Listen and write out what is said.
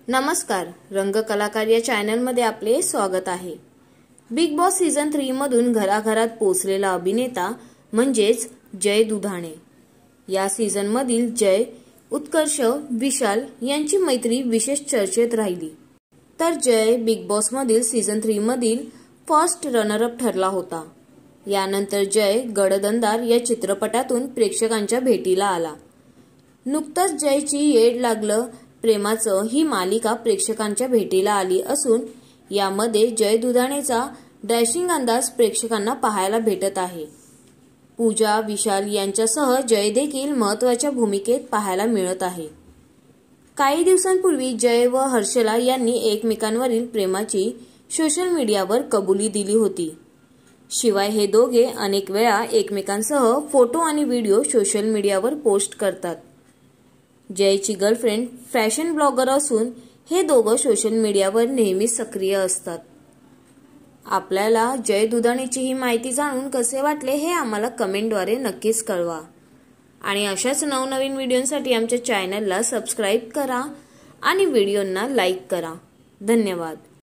नमस्कार, रंगकलाकार या चॅनलमध्ये आपले स्वागत आहे। बिग बॉस सीझन 3 मधून घराघरात पोहोचलेला अभिनेता म्हणजेच जय दुधाणे। या सीझन मधील जय, उत्कर्ष, विशाल यांची मैत्री विशेष चर्चेत राहिली। तर जय बिग बॉस मधील सीझन 3 मधील फर्स्ट रनर अप ठरला होता। यानंतर जय गडदंदार या चित्रपटातून प्रेक्षकांच्या भेटीला आला। नुकतंच जयची येड लागलं प्रेमाचं ही मालिका प्रेक्षकांच्या भेटीला आली असून यामध्ये जय दुधाणेचा डॅशिंग अंदाज प्रेक्षकांना पाहायला भेटत आहे। पूजा, विशाल यांच्यासह जय देखील महत्त्वाच्या भूमिकेत पाहायला मिळत आहे। काही दिवसांपूर्वी जय व हर्षला यांनी एकमेकांवरील प्रेमाची सोशल मीडियावर कबुली दिली होती। शिवाय हे दोघे अनेक वेळा एकमेकांसह फोटो आणि व्हिडिओ सोशल मीडियावर पोस्ट करतात। जयची गर्लफ्रेंड फॅशन ब्लॉगर असून हे दोघं सोशल मीडियावर नेहमी सक्रिय असतात। आपल्याला जय दुधाणेची ही माहिती जाणून कसे वाटले हे आम्हाला कमेंटद्वारे नक्कीच कळवा आणि अशाच नवनवीन व्हिडिओंसाठी आमच्या चॅनलला सबस्क्राइब करा आणि व्हिडिओंना लाईक करा। धन्यवाद।